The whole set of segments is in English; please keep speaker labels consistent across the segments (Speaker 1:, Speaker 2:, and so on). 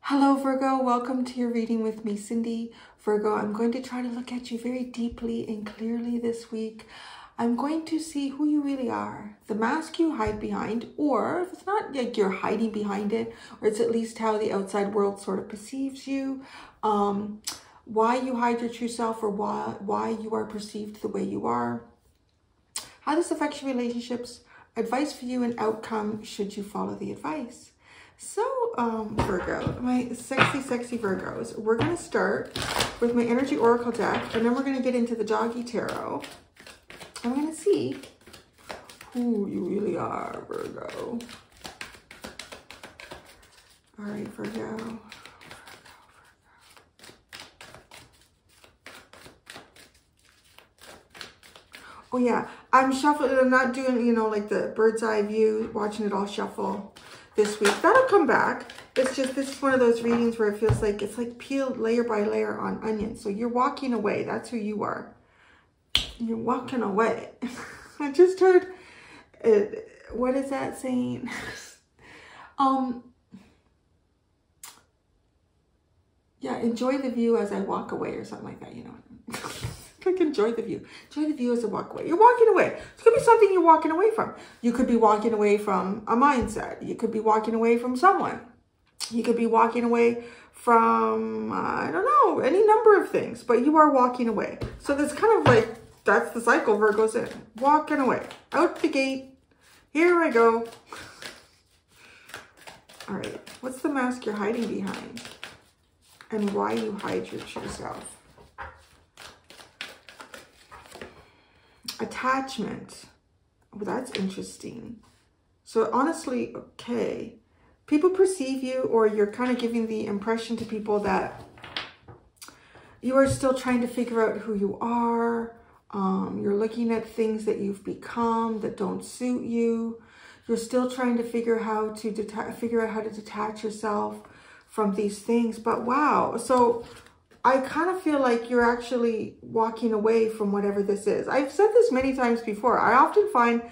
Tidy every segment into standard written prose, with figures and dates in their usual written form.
Speaker 1: Hello Virgo, welcome to your reading with me, Cindy. Virgo, I'm going to try to look at you very deeply and clearly this week. I'm going to see who you really are, the mask you hide behind, or if it's not like you're hiding behind it, or it's at least how the outside world sort of perceives you, why you hide your true self, or why you are perceived the way you are, how this affects your relationships, advice for you, and outcome should you follow the advice. So, Virgo, my sexy Virgos, we're going to start with my Energy Oracle deck, and then we're going to get into the Doggy Tarot. I'm going to see who you really are, Virgo. All right, Virgo. Oh, yeah, I'm shuffling. I'm not doing, you know, like the bird's eye view, watching it all shuffle this week. That'll come back. It's just, this is one of those readings where it feels like it's like peeled layer by layer on onions. So you're walking away. That's who you are. You're walking away. I just heard it. What is that saying? Yeah, enjoy the view as I walk away, or something like that, you know. Like, enjoy the view. Enjoy the view as I walk away. You're walking away. It could be something you're walking away from. You could be walking away from a mindset. You could be walking away from someone. You could be walking away from, I don't know, any number of things. But you are walking away. So that's kind of like, that's the cycle Virgo's in. Walking away. Out the gate. Here I go. All right. What's the mask you're hiding behind? And why you hide your true self? Attachment. Oh, that's interesting. So honestly, okay. People perceive you, or you're kind of giving the impression to people that you are still trying to figure out who you are. You're looking at things that you've become that don't suit you. You're still trying to figure out how to detach yourself from these things. But wow, so I kind of feel like you're actually walking away from whatever this is. I've said this many times before. I often find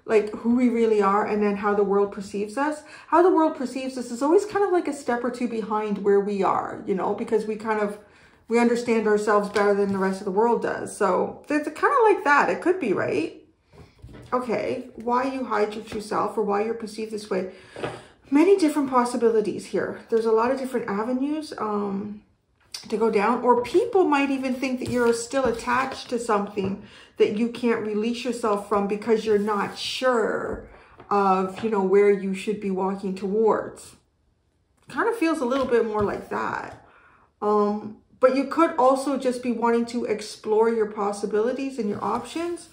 Speaker 1: like who we really are and then how the world perceives us. How the world perceives us is always kind of like a step or two behind where we are, you know, because we understand ourselves better than the rest of the world does. So it's kind of like that. It could be, right? Okay, why you hide your true self, or why you're perceived this way. Many different possibilities here. There's a lot of different avenues to go down, or people might even think that you're still attached to something that you can't release yourself from because you're not sure of, you know, where you should be walking towards. Kind of feels a little bit more like that. But you could also just be wanting to explore your possibilities and your options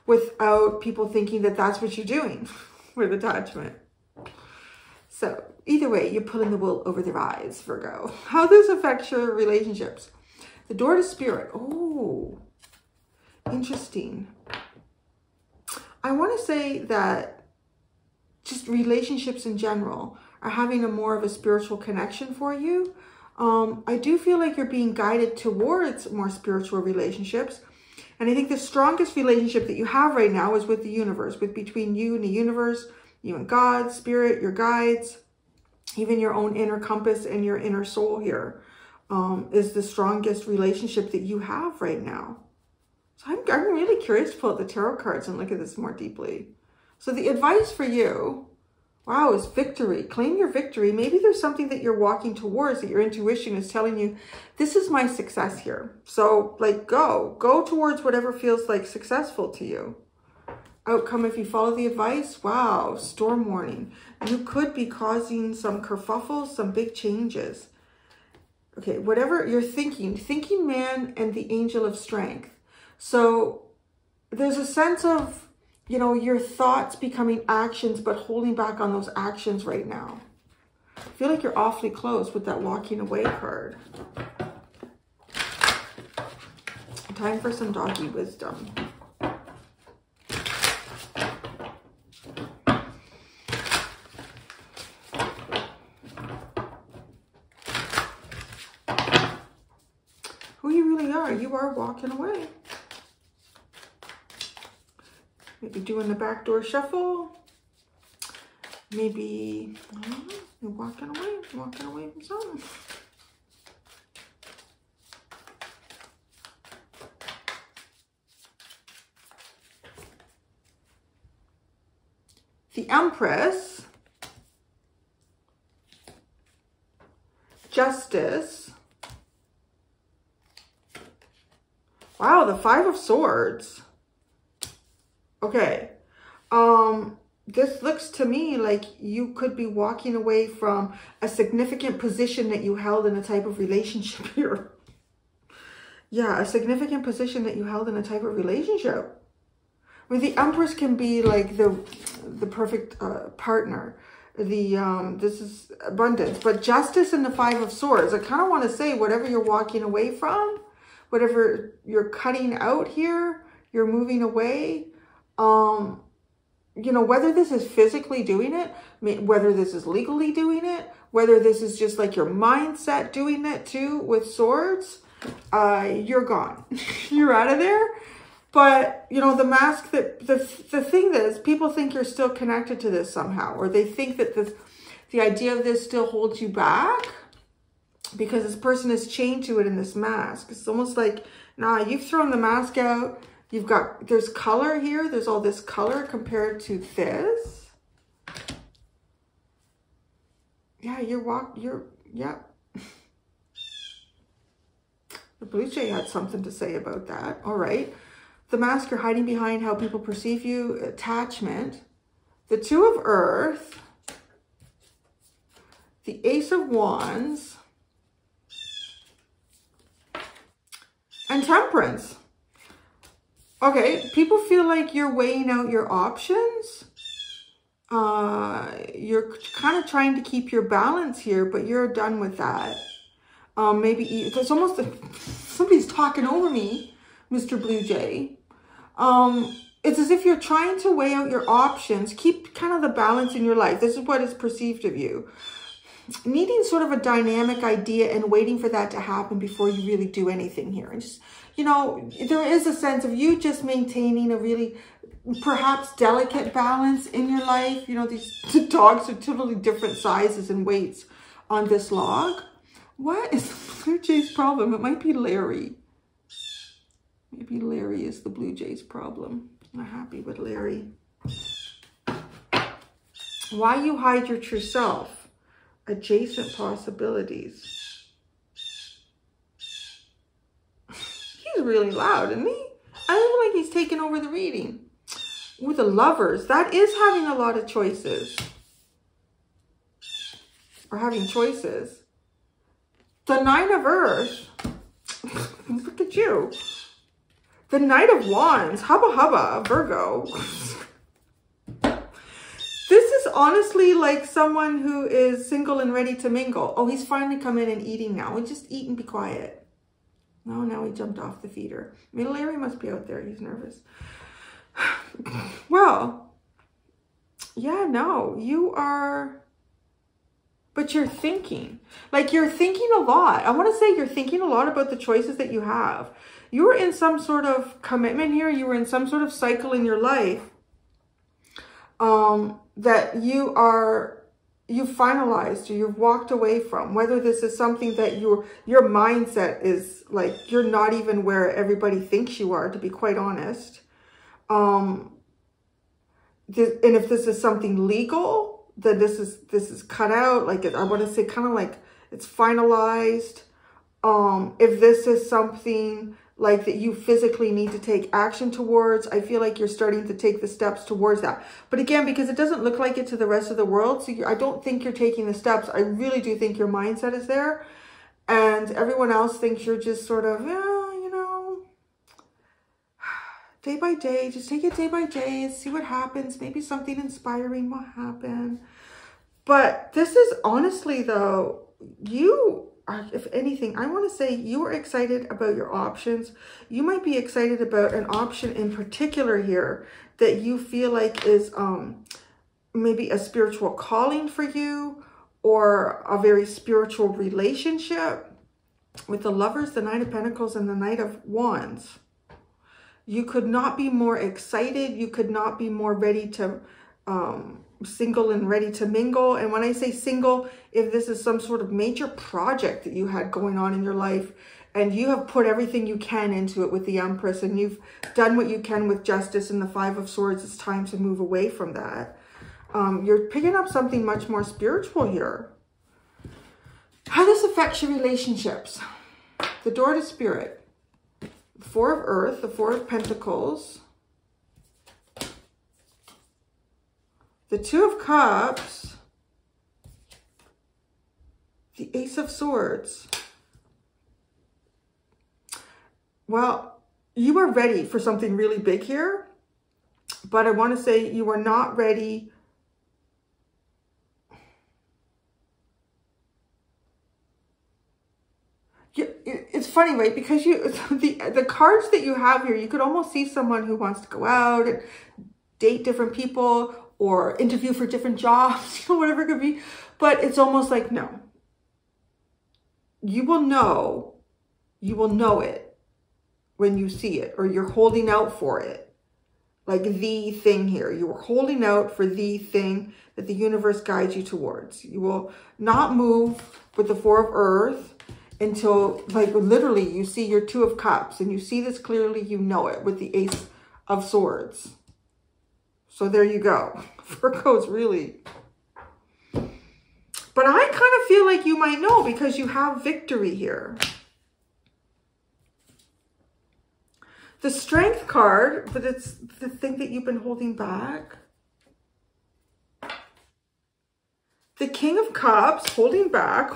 Speaker 1: without people thinking that that's what you're doing with attachment. So either way, you're pulling the wool over their eyes, Virgo. How this affects your relationships. The door to spirit. Oh, interesting. I want to say that just relationships in general are having a more of a spiritual connection for you. I do feel like you're being guided towards more spiritual relationships. And I think the strongest relationship that you have right now is with the universe, between you and the universe, you and God, spirit, your guides, even your own inner compass and your inner soul here is the strongest relationship that you have right now. So I'm really curious to pull out the tarot cards and look at this more deeply. So the advice for you, wow, is victory. Claim your victory. Maybe there's something that you're walking towards that your intuition is telling you, this is my success here. So like go towards whatever feels like successful to you. Outcome if you follow the advice. Wow, storm warning. You could be causing some kerfuffles, some big changes. Okay, whatever you're thinking man and the angel of strength. So there's a sense of, you know, your thoughts becoming actions, but holding back on those actions right now. I feel like you're awfully close with that walking away card. Time for some doggy wisdom. Who you really are. You are walking away. Maybe doing the backdoor shuffle. Maybe, I don't know, you're walking away from something. The Empress, Justice. Wow, the Five of Swords. Okay. This looks to me like you could be walking away from a significant position that you held in a type of relationship here. Yeah, a significant position that you held in a type of relationship. I mean, the Empress can be like the perfect partner. This is abundance, but Justice and the Five of Swords. I kind of want to say whatever you're walking away from, whatever you're cutting out here, you're moving away. You know, whether this is physically doing it, whether this is legally doing it, whether this is just like your mindset doing it too with swords, you're gone. You're out of there. But, you know, the mask, that the thing that is, people think you're still connected to this somehow, or they think that the idea of this still holds you back because this person is chained to it in this mask. It's almost like, nah, you've thrown the mask out. You've got, there's color here. There's all this color compared to this. Yeah, yeah. The Blue Jay had something to say about that. All right. The mask, you're hiding behind how people perceive you. Attachment. The Two of Earth. The Ace of Wands. And Temperance. Okay, people feel like you're weighing out your options. You're kind of trying to keep your balance here, but you're done with that. Maybe it's almost somebody's talking over me, Mr. Blue Jay. It's as if you're trying to weigh out your options, keep kind of the balance in your life. This is what is perceived of you. Needing sort of a dynamic idea and waiting for that to happen before you really do anything here. And just, you know, there is a sense of you just maintaining a really perhaps delicate balance in your life. You know, these dogs are totally different sizes and weights on this log. What is the Blue Jay's problem? It might be Larry. Maybe Larry is the Blue Jay's problem. I'm not happy with Larry. Why you hide your true self? Adjacent possibilities. He's really loud, isn't he? I feel like he's taking over the reading. With the Lovers, that is having a lot of choices. Or having choices. The Nine of Earth. Look at you. The Knight of Wands. Hubba hubba, Virgo. This is honestly like someone who is single and ready to mingle. Oh, he's finally come in and eating now. We just eat and be quiet. No, now he jumped off the feeder. I mean, Larry must be out there. He's nervous. Well, yeah, no, you are, but you're thinking. Like, you're thinking a lot. I want to say you're thinking a lot about the choices that you have. You were in some sort of commitment here. You were in some sort of cycle in your life. That you finalized or you've walked away from, whether this is something that your mindset is like, you're not even where everybody thinks you are, to be quite honest. And if this is something legal, then this is cut out. Like, I want to say kind of like it's finalized. If this is something like that you physically need to take action towards, I feel like you're starting to take the steps towards that. But again, because it doesn't look like it to the rest of the world, so I don't think you're taking the steps. I really do think your mindset is there. And everyone else thinks you're just sort of, yeah, you know, day by day, just take it day by day and see what happens. Maybe something inspiring will happen. But this is honestly, though, you are, if anything, I want to say you are excited about your options. You might be excited about an option in particular here that you feel like is maybe a spiritual calling for you or a very spiritual relationship. With the Lovers, the Knight of Pentacles, and the Knight of Wands. You could not be more excited. You could not be more ready to single and ready to mingle. And when I say single, if this is some sort of major project that you had going on in your life and you have put everything you can into it with the Empress and you've done what you can with Justice and the Five of Swords, it's time to move away from that. You're picking up something much more spiritual here. How this affects your relationships. The Door to Spirit. The Four of Earth, the Four of Pentacles. The Two of Cups. The Ace of Swords. Well, you are ready for something really big here. But I want to say you are not ready. It's funny, right? Because the cards that you have here, you could almost see someone who wants to go out and date different people or interview for different jobs, whatever it could be. But it's almost like, no. You will know it when you see it, or you're holding out for it. Like the thing here. You are holding out for the thing that the universe guides you towards. You will not move with the Four of Earth until, like, literally you see your Two of Cups and you see this clearly, you know it, with the Ace of Swords. So there you go. Virgo's really. But I kind of feel like you might know because you have victory here. The Strength card, but it's the thing that you've been holding back. The King of Cups, holding back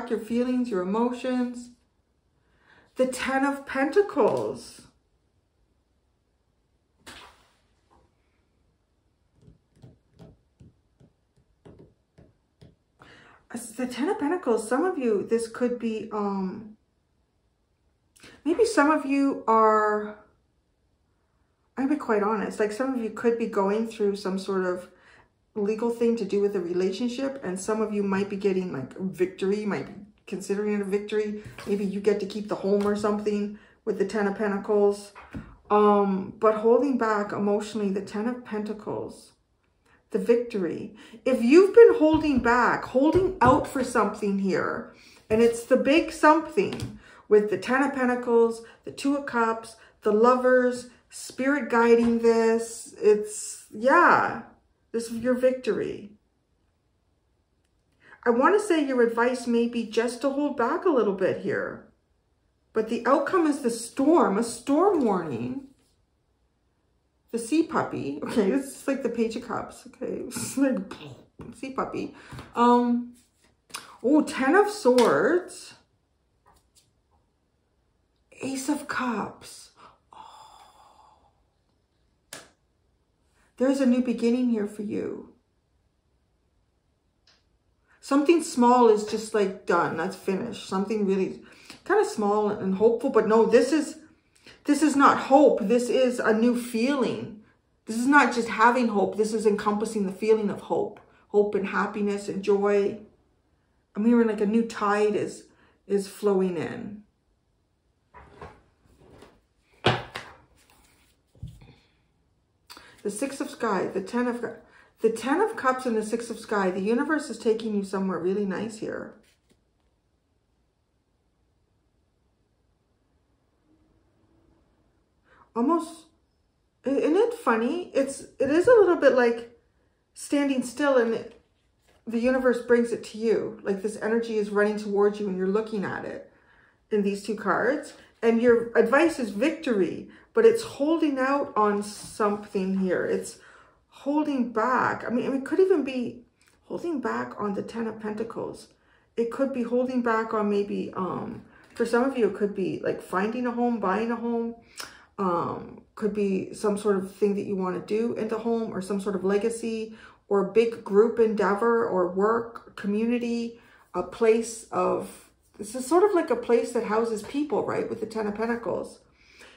Speaker 1: your feelings, your emotions. The Ten of Pentacles. The Ten of Pentacles, some of you, this could be, maybe some of you are, I'm gonna be quite honest, like some of you could be going through some sort of legal thing to do with a relationship, and some of you might be getting like victory, might be considering it a victory. Maybe you get to keep the home or something with the Ten of Pentacles. But holding back emotionally, the Ten of Pentacles, the victory. If you've been holding back, holding out for something here, and it's the big something with the Ten of Pentacles, the Two of Cups, the Lovers, Spirit guiding this, it's, yeah, this is your victory. I want to say your advice may be just to hold back a little bit here. But the outcome is the storm, a storm warning. The Sea Puppy. Okay, it's like the Page of Cups. Okay, it's like Sea Puppy. Oh, Ten of Swords. Ace of Cups. Oh. There's a new beginning here for you. Something small is just like done. That's finished. Something really kind of small and hopeful. But no, this is not hope. This is a new feeling. This is not just having hope. This is encompassing the feeling of hope. Hope and happiness and joy. I'm hearing like a new tide is flowing in. The Six of Sky, the Ten of Cups and the Six of Sky. The universe is taking you somewhere really nice here. Almost, isn't it funny? It is a little bit like standing still and the universe brings it to you. Like this energy is running towards you and you're looking at it in these two cards. And your advice is victory, but it's holding out on something here. It's holding back. I mean, it could even be holding back on the Ten of Pentacles. It could be holding back on maybe, for some of you, it could be like finding a home, buying a home. Could be some sort of thing that you want to do in the home or some sort of legacy or big group endeavor or work, community, a place of, this is sort of like a place that houses people, right? With the Ten of Pentacles.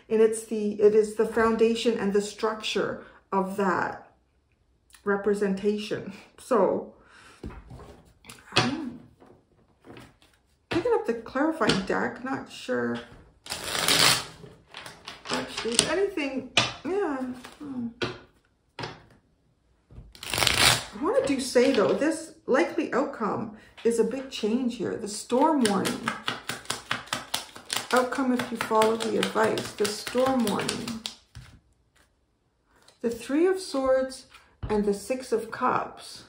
Speaker 1: And it is the foundation and the structure of that representation. So, I'm picking up the clarifying deck, not sure. there's anything, yeah. I want to say though, this likely outcome is a big change here. The storm warning. Outcome if you follow the advice. The storm warning. The Three of Swords and the Six of Cups.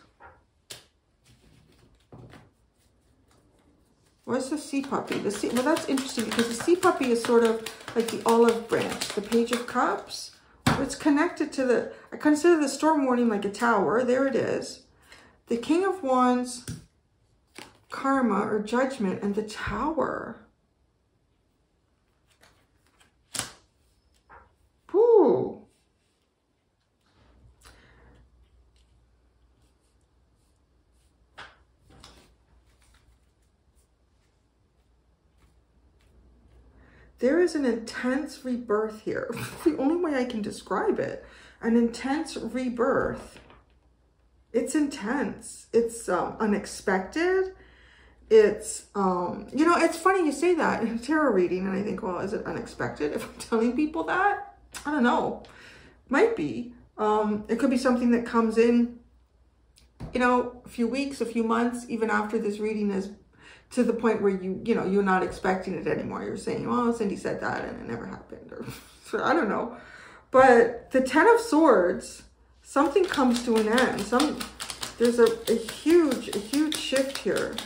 Speaker 1: Where's the sea puppy? Well, that's interesting because the sea puppy is sort of like the olive branch. The Page of Cups. It's connected to the, I consider the storm warning like a tower. There it is. The King of Wands, karma or judgment, and the Tower. Ooh. There is an intense rebirth here. The only way I can describe it. An intense rebirth. It's intense. It's unexpected. It's, you know, it's funny you say that in a tarot reading. And I think, well, is it unexpected if I'm telling people that? I don't know. Might be. It could be something that comes in, you know, a few weeks, a few months, even after this reading is to the point where you know, you're not expecting it anymore. You're saying, well, Cindy said that and it never happened. Or so I don't know. But the Ten of Swords, something comes to an end. There's a huge shift here.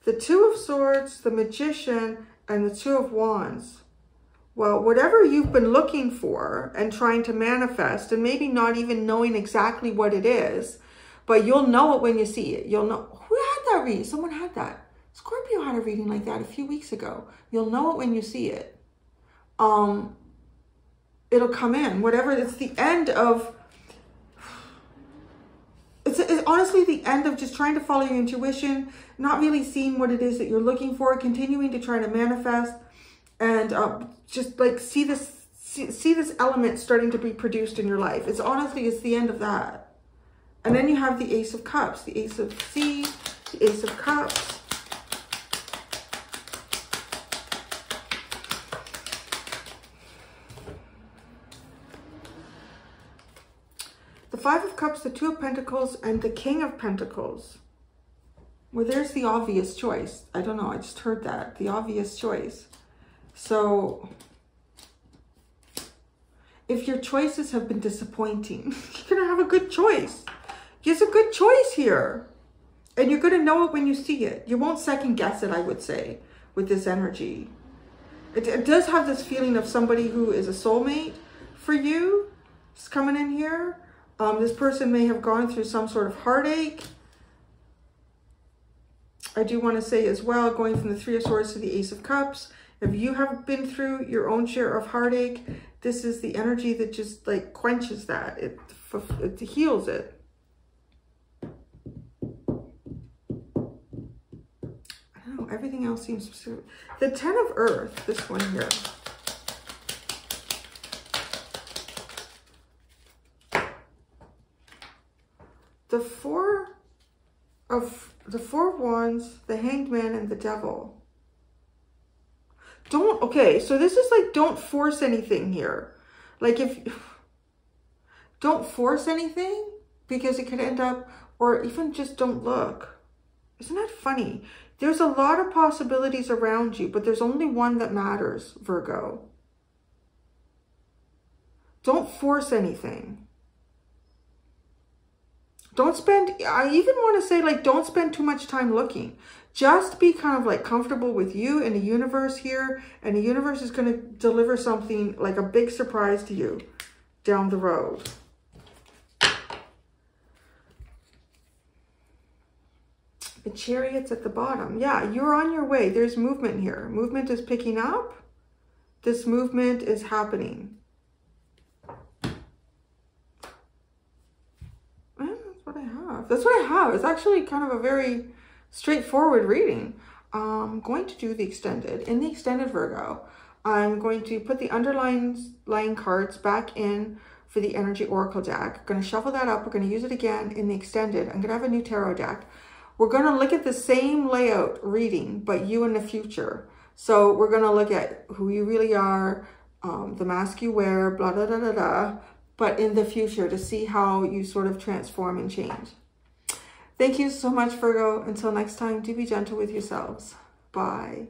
Speaker 1: The Two of Swords, the Magician, and the Two of Wands. Well, whatever you've been looking for and trying to manifest, and maybe not even knowing exactly what it is, but you'll know it when you see it. You'll know. Who had that reading? Someone had that. Scorpio had a reading like that a few weeks ago. You'll know it when you see it. It'll come in. Whatever. It's the end of... It's honestly the end of just trying to follow your intuition, not really seeing what it is that you're looking for, continuing to try to manifest, and just like see this element starting to be produced in your life. It's honestly, it's the end of that. And then you have the Ace of Cups, the Ace of Sea, the Ace of Cups. The Five of Cups, the Two of Pentacles, and the King of Pentacles. Well, there's the obvious choice. I don't know, I just heard that. The obvious choice. So, if your choices have been disappointing, you're going to have a good choice. It's a good choice here. And you're going to know it when you see it. You won't second guess it, I would say, with this energy. It does have this feeling of somebody who is a soulmate for you. It's coming in here. This person may have gone through some sort of heartache. I do want to say as well, going from the Three of Swords to the Ace of Cups, if you have been through your own share of heartache, this is the energy that just like quenches that. It heals it. I don't know, everything else seems to... The Ten of Earth, this one here. The Four of Wands, the Hanged Man, and the Devil. Okay, so this is like, don't force anything here. Like don't force anything because it could end up, or even just don't look. Isn't that funny? There's a lot of possibilities around you, but there's only one that matters, Virgo. Don't force anything. Don't spend, I even want to say, like, don't spend too much time looking. Just be kind of like comfortable with you and the universe here. And the universe is going to deliver something like a big surprise to you down the road. The Chariot's at the bottom. Yeah, you're on your way. There's movement here. Movement is picking up. This movement is happening. That's what I have. It's actually kind of a very straightforward reading. I'm going to do the extended. In the extended Virgo, I'm going to put the underlying cards back in for the Energy Oracle deck. I'm going to shuffle that up. We're going to use it again in the extended. I'm going to have a new tarot deck. We're going to look at the same layout reading, but you in the future. So we're going to look at who you really are, the mask you wear, blah, blah, blah, blah, blah, but in the future to see how you sort of transform and change. Thank you so much, Virgo. Until next time, do be gentle with yourselves. Bye.